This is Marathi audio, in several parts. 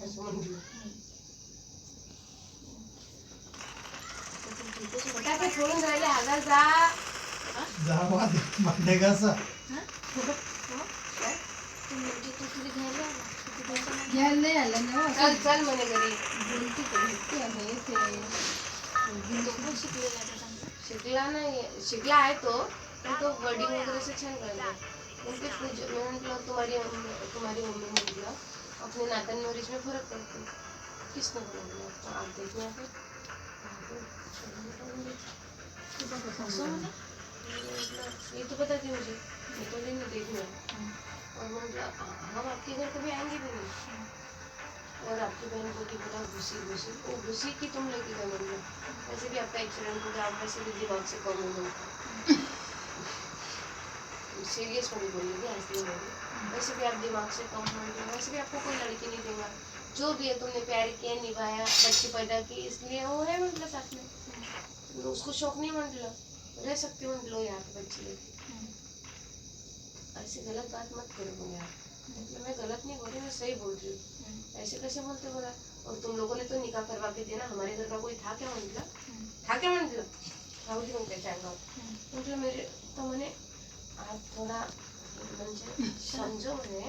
असं म्हटलं. फटाके फोडून राहिले आगार जा जा भांडे घासा. घ्यायला नाही आलं ना. चल चल म्हणे घरी. बोलती तर आहे ते. शिकला नाही, शिकला आहे तो, पण तो वर्डिंग वगैरे असं छान करतो. मग ते पूजा मी म्हटलं तुम्हारी मम्मी म्हटलं अपने नातन और इसमें फर्क करते किसने बोला तो आप देखना है ये तो पता थी मुझे, ये तो दिन देखना और मतलब हम आपके घर कभी आएंगे भी नहीं और आपकी बहन को पता घुसी घुसी वो घुसी कि तुम लेके गए मतलब वैसे भी आपका एक्सीडेंट हो गया, आप वैसे भी दिमाग से कम हो गए सीरियस में भी बोल रही हंसने में वैसे भी आप दिमाग से कम हो गए, वैसे भी आपको कोई लड़की नहीं देगा, जो भी है तुमने प्यार किया निभाया बच्चे पैदा की इसलिए वो है मतलब साथ में उसको शौक नहीं म्हटलं रह सकते म्हटलो यहाँ पे बच्चे लेके ऐसे गलत बात मत करो बोले आप मतलब मैं गलत नहीं बोल रही, मैं सही बोल रही हूँ। ऐसे कैसे बोलते बोला और तुम लोगों ने तो निकाह करवा के दिया ना, हमारे घर का कोई था क्या म्हटलं भाऊजी मग त्याच्या अंगावर म्हटलं मेरे तो म्हणे आप थोड़ा म्हणजे समझो म्हणे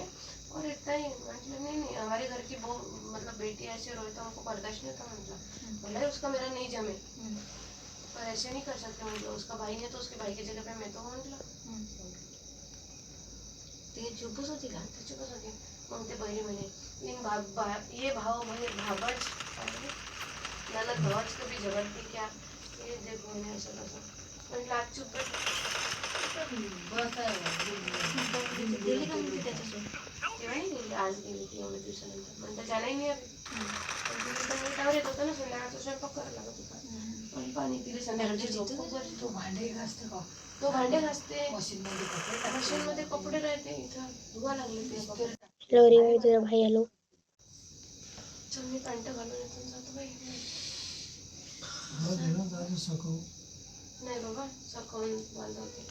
और इतना ही म्हटलं नहीं हमारे घर की वो मतलब बेटी ऐसे रोए तो हमको बर्दाश्त नहीं होता म्हटलं बोला उसका मेरा नहीं जमे पर ऐसे नहीं कर सकते म्हटलं उसका भाई ने तो उसके भाई की जगह पे मैं तो म्हटलं ते चुपच होती का ते चुपच होती मग ते बहिणी म्हणे ये भाव म्हणे भाबच नाना भावच कभी झगड़ती क्या ये देखो म्हणे असं तसं म्हटलं आज चुप गेली का म्हणते त्याच्यासोबत तेव्हा नाही आज गेली ती एवढ्या दिवसानंतर म्हणता जाणार नाही अरे टावर येत होतं ना संध्याकाळचा स्वयंपाक करायला लागत होता पण पाणी पिले संध्याकाळची झोप तो भांडे घासते का तो भांडे घासते मशीन मध्ये कपडे राहते इथं धुवा लागले ते कपडे लोरी तुझा भाई आलो चल मी पॅन्ट घालून येतो जातो बाई नाही बाबा सकाळून बांधवते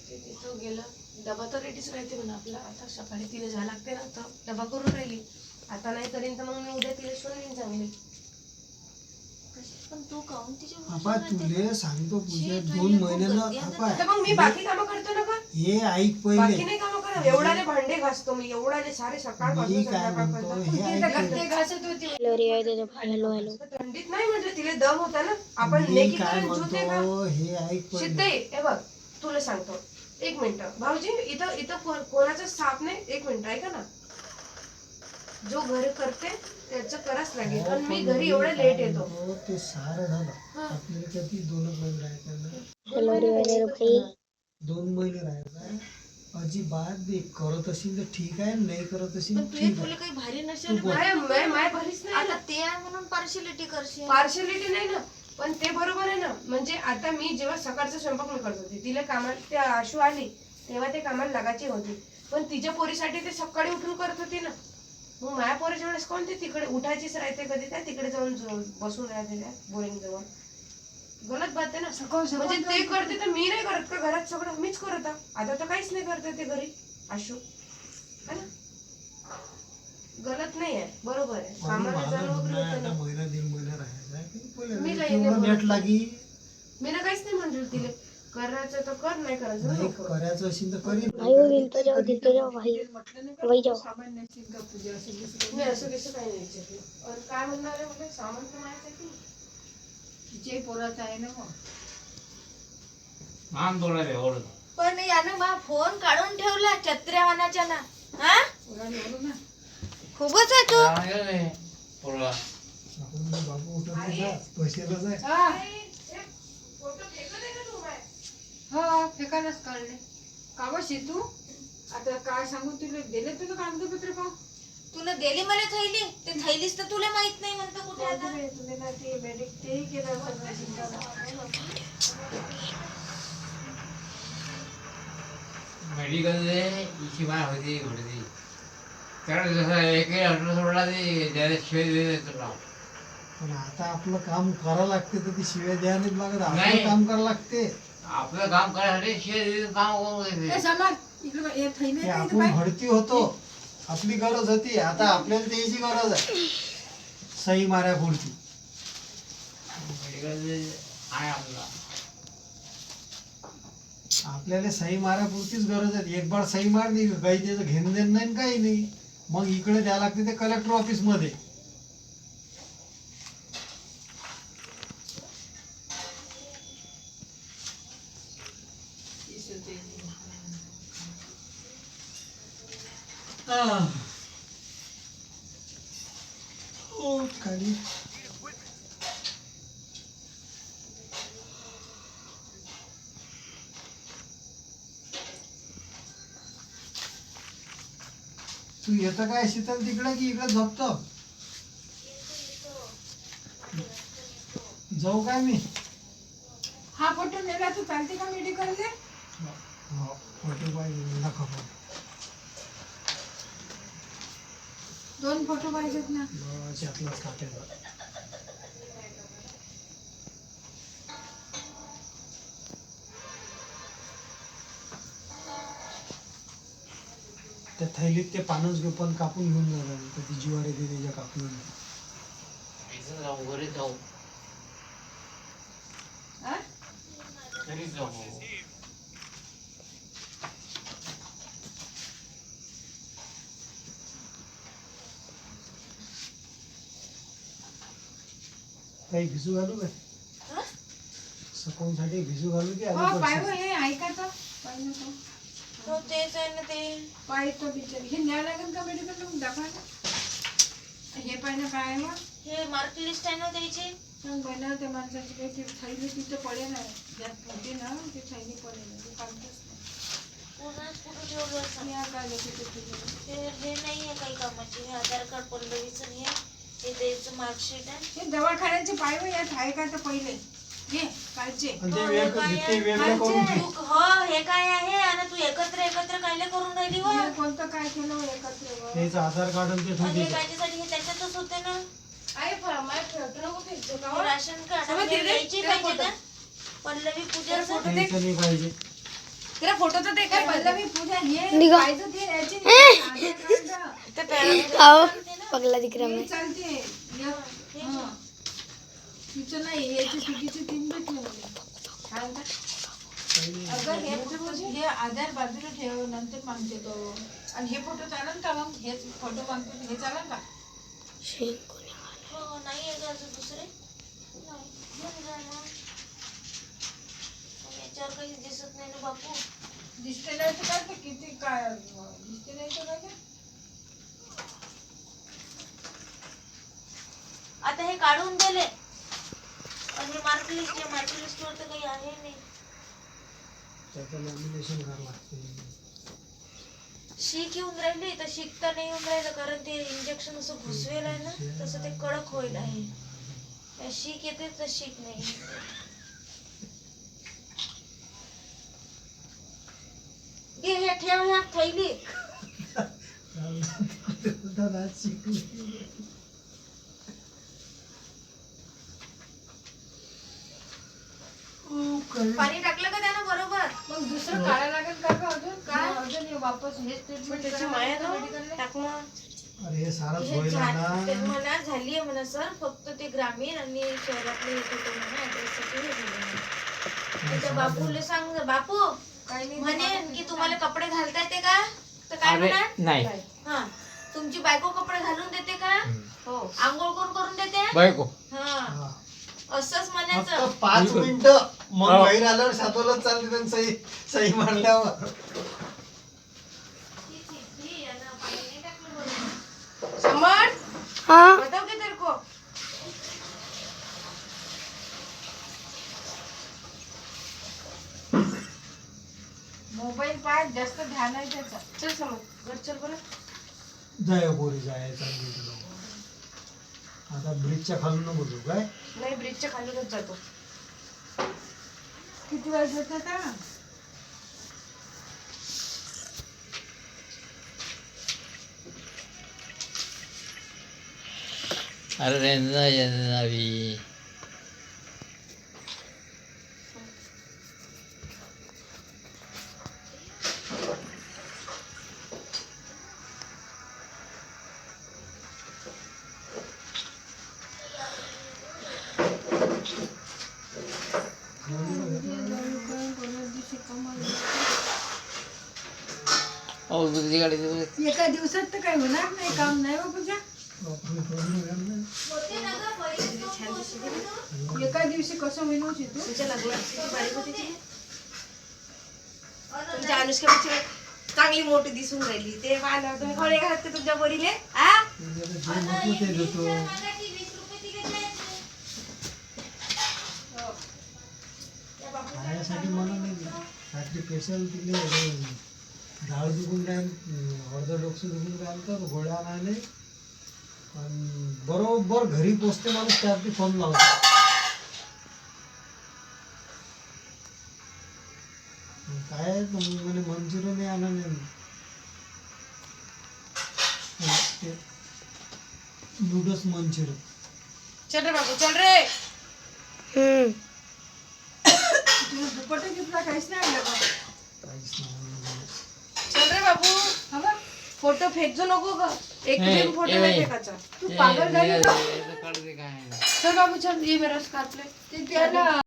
ते तिथं गेलं डबा तर रेडीच राहते म्हणा आपला आता सकाळी तिला जायला लागते ना तर डबा करून राहिली आता नाही करीन तर मग मी उद्या तिला सोडून चांगली पण तू काऊन आपा तुले सांगतो पूजा 2 महिन्यानं तर मग मी बाकी कामं करतो ना का हे ऐक पहिले बाकी नाही कामं करा एवढाले भांडे घासतो मी एवढाले सारे सकाळपासून संध्याकाळपर्यंत घासत होती लोरी तुझा भाई हॅलो हॅलो थंडीत नाही म्हटलं तिला दम होता ना आपण नेकी करून जुते का हे ऐक पहिले शिद्दे हे बघ तुला सांगतो एक मिनिट भाऊजी इथं कोणाचं साप नाही एक मिनिट ऐका ना जो घर करते त्याचं कराच लागेल पण मी घरी एवढं लेट येतो ते सारं झालं आपल्याला किती 2 महिने राहायचं लोरी भाई 2 महिने राहायचं अजिबात बी करत असेल तर ठीक आहे नाही करत असेल पण ठीक तुला आहे काही भारी नसेल माय भारीच नाही आता ते आहे म्हणून पार्शियलिटी करशील पार्शलिटी नाही ना पण ते बरोबर आहे ना म्हणजे आता मी जेव्हा सकाळचा स्वयंपाक मी करत होती तिला कामाला ते आशू आली तेव्हा ते कामाला लागायची होती पण तिच्या पोरीसाठी ते सकाळी उठून करत होती ना मग माझ्या पोरीच्या वेळेस कोणते तिकडे उठायचीच राहते कधी त्या तिकडे जाऊन बसून राहते त्या बोरिंग जवळ गलत बात आहे ना म्हणजे ते करते तर मी नाही करत का घरात सगळं मीच करत आता तर काहीच नाही करते ते घरी आशू है ना गलत नाही आहे बरोबर आहे कामाला जाणं वगैरे होतं ना महिना 1.5 महिना राहायचा मी काही नाही नेट लागी मी ना काहीच नाही म्हणलं तिला करायचं तर कर नाही करायचं नाही नको करायचं असेल तर करीन भाई वो दिल तो जाओ भाई वही जाओ मी असं कसं काही नाही विचारलं और काय म्हणणार आहे म्हणजे सामान तर माझ्यासाठी तिचे पोराचं आहे ना मग मान थोडा रे ओढ पण यानं बा फोन काढून ठेवला चत्र्यावानाच्या ना हा खूपच आहे तू पोळा आपण बाबू पैशाला जाय फोटो फेकत आहे का तू माय हो फेकायलाच काढले का बस तू आता काय सांगू तुला दिले तुला कागदपत्र पाहू तुला दिली मला थैली ते थैलीच तर तुला माहित नाही म्हणतो कुठे आता तुम्ही ना ते मेडिक तेही केलं मेडिकल इची माय होती घडती कारण जसं एक हॉटेल सोडला ते डायरेक्ट शिवाय देत तुला पण आता आपलं काम करावं लागते तर ती शिवाय द्यायला नाही लागत आपलं नाही. काम करावं लागते आपलं काम करायसाठी शिवाय देत काम कोण ए, समर, इकडे बघ, हे थैली ते आहे का इथं आपण बाई? भरती होतो आपली गरज होती, आता आपल्याला त्याची गरज आहे सही माऱ्यापुरती. मेडिकल आहे आपला. आपल्याला सही माऱ्यापुरतीच गरज आहे. एक बार सही मारली का काही त्याचं घेणं देणं नाही आणि काही नाही. मग इकडे द्यायला लागते ते कलेक्टर ऑफिस मध्ये. खाली तू येतं काय शीतल तिकडे की इकडे झोपतो? जाऊ काय मी? हा फोटो नेला तू चालते का मेडिकलला? हो, फोटो पाहिजे दाखव. 2 फोटो पाहिजेत ना. बस यातलाच काटेल. त्या थैलीत ते पानच पण कापून घेऊन जातात. तर ती जीवार येते त्याच्या कापून. इथं जाऊ, घरी जाऊ. हा? घरी जाऊ. काही भिजू घालू काय? हा? सकाळसाठी भिजू घालू की हो आधी पाय पडशील? हे ऐका तर पाहिलं तो. तो तेच आहे ना ते. पाय तो बिचार हे न्याय लागेल का मेडिकलला मग दाखवायला? हे पाहिलं काय आहे मग? हे मार्क लिस्ट आहे ना त्याची. मग बहिणा त्या माणसाची काही ती थैली तिथं पडेल आहे. ज्यात होते ना ते थैली पडेल आहे. ते काढतच नाही. पुन्हाच कुठं ठेवलं असं. या काय लोक ते हे नाही आहे काही कामाचे. हे आधार कार्ड पल्लवीचं हे त्याचं मार्कशीट आहे. हे दवाखान्याचे पाय व यात आहे का तर पहिले घे कालचे. आणि ते वेगळं करून ठेव. हो हे काय आहे आणि तू एकत्र कायले करून राहिली व हे कोणतं काय केलं हो एकत्र व? त्याचं आधार कार्ड आणि ते आणि ठेवते. हे कायच्यासाठी हे त्याच्यातच होते ना. आहे माझ्या फोटो नको फेकतो का हे हो? राशन कार्ड समज हे दिले? द्यायची तेरा पाहिजे फोटो. ना. पल्लवी पूजाचं फोटो दे. द्यायचं नाही पाहिजे. तेरा फोटो तर ते काय पल्लवी पूजा हे निघा. पाहिजे ते याची नाही. आधार कार्ड. ते पॅराग्राफ आओ चालते ना. पगला दिख रहा हे मैं. चालते हं. तिचं नाही याची चुकीची 3 भेटले मला. काय म्हणता? अगं हे आधार बाजूला ठेव नंतर मागते तो. आणि हे फोटो चालेल का मग? हेच फोटो मागतो हे चालेल का? हो नाही आहे का अजून दुसरे नाही. घेऊन जा ना. पण याच्यावर काही दिसत नाही ना बापू. दिसते नाही तर काय ते किती काय दिसते नाही तर काय ते? आता हे काढून दिले आणि हे मार्क लिस्ट वर तर काही आहे नाही. त्याचं लॅमिनेशन करावं लागते. शीक येऊन राहिली तर शिकता नाही येऊन राहिलं कारण ते इंजेक्शन असं घुसवेल आहे ना तसं ते कडक होईल आहे. त्या शीक येते तर शीक नाही. घे हे ठेव ह्या थैली. दादा शिकली. पाणी टाकलं का त्यानं बरोबर. मग दुसरं काढायला लागेल का गं अजून? काय अजून हे वापस हेच मग ट्रीटमेंट त्याची करायला माया लागेल ना मेडिकलला? टाक ना. अरे हे सारच हे होईल ते ना. म्हणा झाली आहे म्हणा सर फक्त ते ग्रामीण आणि शहरातले येत होते म्हणा ऍड्रेससाठी हे झालं म्हणा. त्याच्या बापूला सांग बापू काही नाही म्हणे की तुम्हाला कपडे घालता येते का तर काय अरे म्हणा. नाही. हा तुमची बायको कपडे घालून देते का. हो आंघोळ कोण करून देते. बायको. हा हा. असंच म्हणायचं. फक्त 5 मिनिटं मग हो. बाहेर आल्यावर सातवलंच चालते त्यांनी सही मांडल्यावर. समर हाँ बताओ की तेरे को. मोबाईल पाय जास्त ध्यान आहे त्याचं. चल समर घर चल बरं. जाय पोरी जाय चालली तुला. आता ब्रिजच्या खालून नको जाऊ काय. नाही ब्रिजच्या खालूनच जातो. किती वाजले आता? अरे रेंजा जावी. तुझी गाडी दे. एका दिवसात तर काही होणार नाही काम नाही हो पूजा. बापरे, करून राहिलं नाही. एका दिवशी कसं होईन हो तू. तुमच्या लग्नाची बारीक होती ती. तुमच्या अनुष्कापेक्षा चांगली मोठी दिसून राहिली. ते पाहिलं तुम्ही खोडे घालत का तुमच्या पोरीले? आ? जे म्हटलं ते देतो. खाण्यासाठी मला नाही रात्री स्पेशल तिथले डाळ दुखून राहील, अर्ध डोकसं दुखून राहिलं तर गोळ्या आणायले आणि बरोबर घरी पोचते माणूस त्यावरती फोन लावतो. काय म्हणे मंचुरियन आणा नूडल्स मंचुरियन. चल रे बाबू चल रे. तुला दुपट्टा गिफ्टला काहीच नाही आणलं का? काहीच नाही. चल रे बाबू. हा बघ, फोटो फेकजो नको ग. एक ए, दिन फोटो ए, नाही ए. फेकायचा. तू पागल झाली का? काढ दे काय. चल बाबू चल ये मेरा स्कार्फ ले. ते त्याला